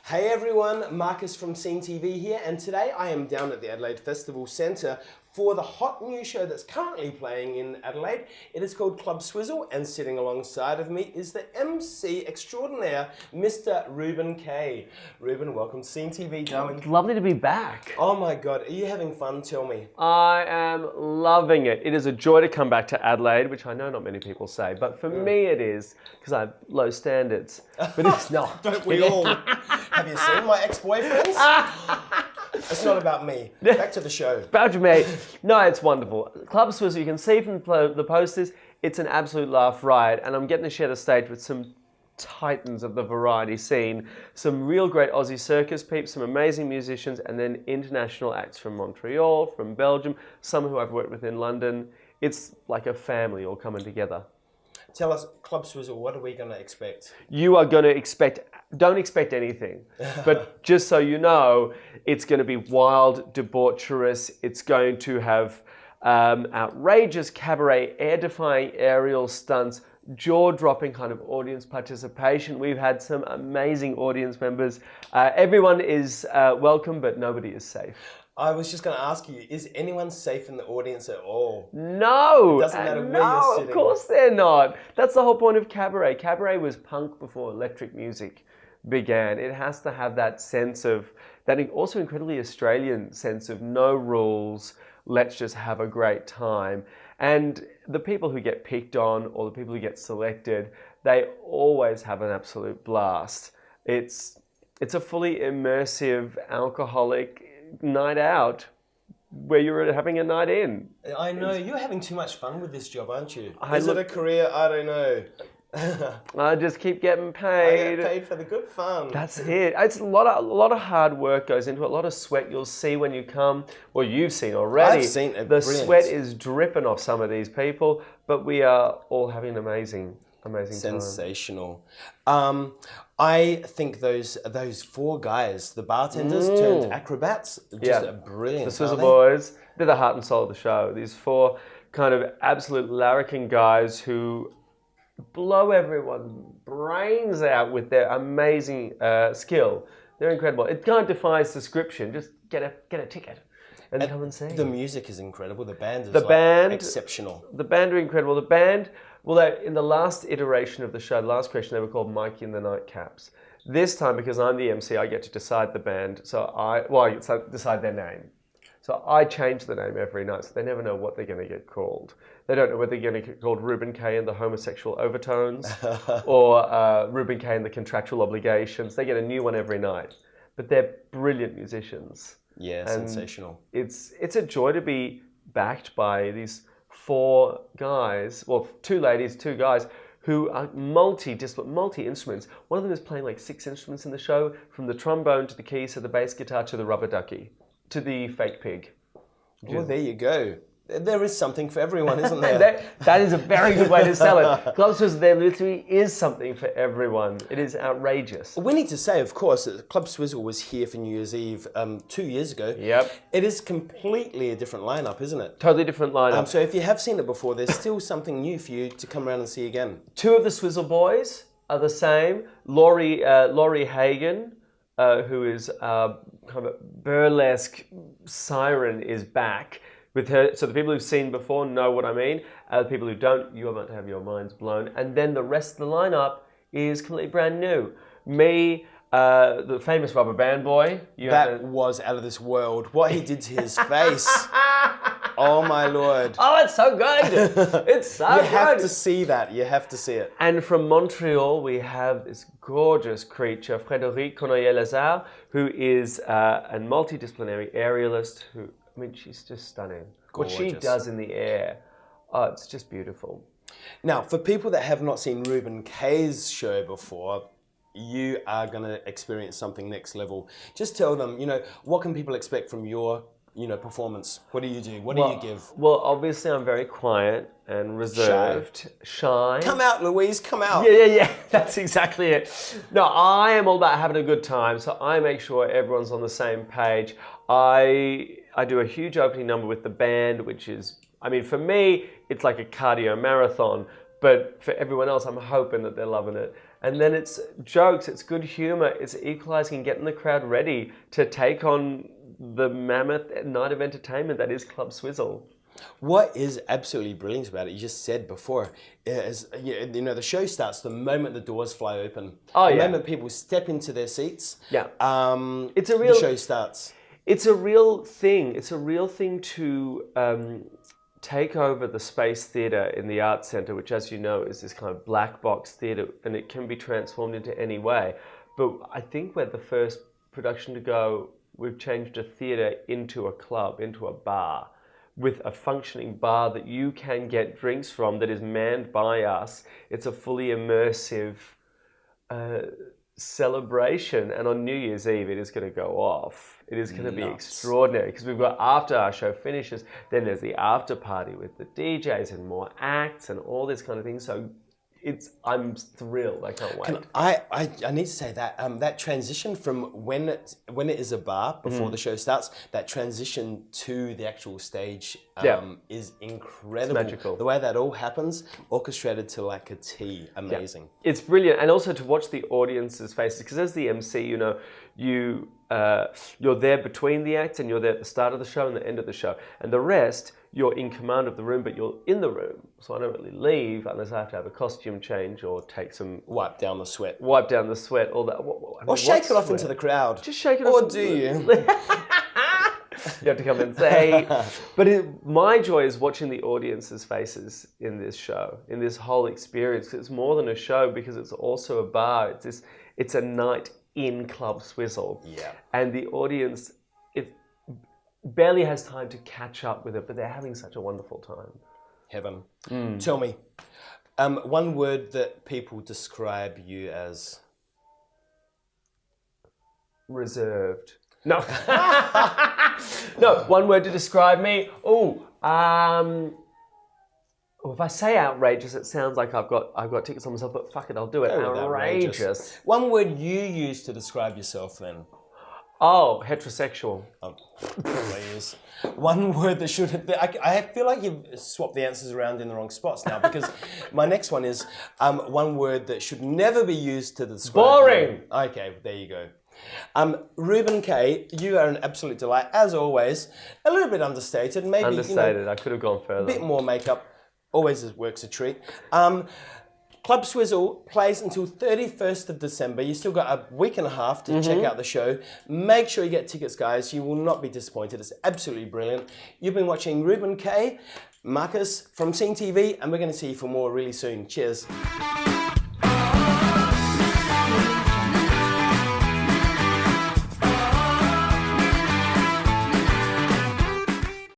Hey everyone, Markus from SceneTV here, and today I am down at the Adelaide Festival Centre for the hot new show that's currently playing in Adelaide. It is called Club Swizzle, and sitting alongside of me is the MC extraordinaire, Mr. Reuben Kaye. Reuben, welcome to SceneTV, darling. It's lovely to be back. Oh my God, are you having fun? Tell me. I am loving it. It is a joy to come back to Adelaide, which I know not many people say, but for me it is, because I have low standards. But it's not. Don't we all? Have you seen my ex-boyfriends? It's not about me. Back to the show. Back to me. No, it's wonderful. Club Swizzle, you can see from the posters, it's an absolute laugh riot, and I'm getting to share the stage with some titans of the variety scene, some real great Aussie circus peeps, some amazing musicians, and then international acts from Montreal, from Belgium, some who I've worked with in London. It's like a family all coming together. Tell us, Club Swizzle, what are we going to expect? You are going to don't expect anything, but just so you know, it's going to be wild, debaucherous. It's going to have outrageous cabaret, air-defying aerial stunts, jaw-dropping kind of audience participation. We've had some amazing audience members. Everyone is welcome, but nobody is safe. I was just going to ask you, is anyone safe in the audience at all? No! It doesn't matter where you're sitting. Of course they're not. That's the whole point of cabaret. Cabaret was punk before electric music began. It has to have that sense of, that also incredibly Australian sense of no rules, let's just have a great time. And the people who get picked on or the people who get selected, they always have an absolute blast. It's a fully immersive, alcoholic night out where you're having a night in. I know, you're having too much fun with this job, aren't you? Is it a career? I don't know. I just keep getting paid. I get paid for the good fun. That's it. It's a lot of hard work goes into it, a lot of sweat. You'll see when you come, well, you've seen already. I've seen it. The Brilliant. sweat is dripping off some of these people, but we are all having an amazing Sensational. I think those four guys, the bartenders turned acrobats, just brilliant. The Swizzle Boys, they're the heart and soul of the show. These four kind of absolute larrikin guys who blow everyone's brains out with their amazing skill. They're incredible. It kind of defies description. Just get a ticket and come and see. The music is incredible. The band is exceptional. The band are incredible. The band, well, in the last iteration of the show, the last question, they were called Mikey and the Nightcaps. This time, because I'm the MC, I get to decide the band. I get to decide their name. So I change the name every night, so they never know what they're going to get called. They don't know whether they're going to get called Reuben Kaye and the homosexual overtones or Reuben Kaye and the contractual obligations. They get a new one every night. But they're brilliant musicians. Yeah, and sensational. It's a joy to be backed by these four guys, well, two ladies, two guys, who are multi-instruments. One of them is playing like 6 instruments in the show, from the trombone to the keys to the bass guitar to the rubber ducky to the fake pig. Well, there you go. There is something for everyone, isn't there? That is a very good way to sell it. Club Swizzle, there literally is something for everyone. It is outrageous. We need to say, of course, that Club Swizzle was here for New Year's Eve 2 years ago. Yep. It is completely a different lineup, isn't it? Totally different lineup. So if you have seen it before, there's still something new for you to come around and see again. 2 of the Swizzle Boys are the same. Laurie Hagen, who is kind of a burlesque siren, is back with her. So the people who've seen before know what I mean. The people who don't, you're about to have your minds blown. And then the rest of the lineup is completely brand new. Me, the famous rubber band boy. That was out of this world. What he did to his face. Oh my Lord. Oh, it's so good. It's so good. You have to see that. You have to see it. And from Montreal, we have this gorgeous creature, Frédéric Conoyer-Lazare, who is a multidisciplinary aerialist who, I mean, she's just stunning. Gorgeous. What she does in the air, oh, it's just beautiful. Now, for people that have not seen Reuben Kaye's show before, you are going to experience something next level. Just tell them, what can people expect from your performance? What do you do? What do you give? Well, obviously I'm very quiet and reserved. Shy. Come out, Louise, come out. Yeah. That's exactly it. No, I am all about having a good time, so I make sure everyone's on the same page. I do a huge opening number with the band, which is, I mean, for me, it's like a cardio marathon. But for everyone else, I'm hoping that they're loving it. And then it's jokes, it's good humour, it's equalising and getting the crowd ready to take on the mammoth night of entertainment that is Club Swizzle. What is absolutely brilliant about it, you just said before, is the show starts the moment the doors fly open. Oh, the yeah. moment people step into their seats. Yeah. It's a real. The show starts. It's a real thing. It's a real thing to take over the Space Theatre in the Arts Centre, which, as you know, is this kind of black box theatre, and it can be transformed into any way. But I think we're the first production to go. We've changed a theatre into a club, into a bar, with a functioning bar that you can get drinks from that is manned by us. It's a fully immersive celebration, and on New Year's Eve it is going to go off. It is going to be extraordinary because we've got, after our show finishes, then there's the after party with the DJs and more acts and all this kind of thing. So I'm thrilled. I can't wait. I need to say that that transition from when it is a bar before the show starts, that transition to the actual stage is incredible. It's magical. The way that all happens, orchestrated to like a T, amazing. Yeah. It's brilliant, and also to watch the audience's faces, because as the MC, you're there between the acts, and you're there at the start of the show and the end of the show, and the rest, you're in command of the room, but you're in the room. So I don't really leave unless I have to have a costume change or take some... Wipe down the sweat, all that. Or shake it off into the crowd. Just shake it off. Or do you? You have to come and say. But my joy is watching the audience's faces in this show, in this whole experience. It's more than a show because it's also a bar. It's a night in Club Swizzle. Yeah. And the audience... barely has time to catch up with it, but they're having such a wonderful time. Heaven. Tell me, one word that people describe you as? Reserved. No. No, one word to describe me. If I say outrageous, it sounds like I've got tickets on myself, but fuck it, I'll do it. Outrageous. One word you use to describe yourself then? Oh, heterosexual. Oh, please. One word that should have been... I feel like you've swapped the answers around in the wrong spots now, because my next one is one word that should never be used to describe... Boring! You. Okay, there you go. Reuben Kaye, you are an absolute delight, as always. A little bit understated, maybe... Understated, I could have gone further. A bit more makeup. Always works a treat. Club Swizzle plays until 31st of December. You still got a week and a half to check out the show. Make sure you get tickets, guys. You will not be disappointed. It's absolutely brilliant. You've been watching Reuben Kaye, Markus from SceneTV, and we're going to see you for more really soon. Cheers.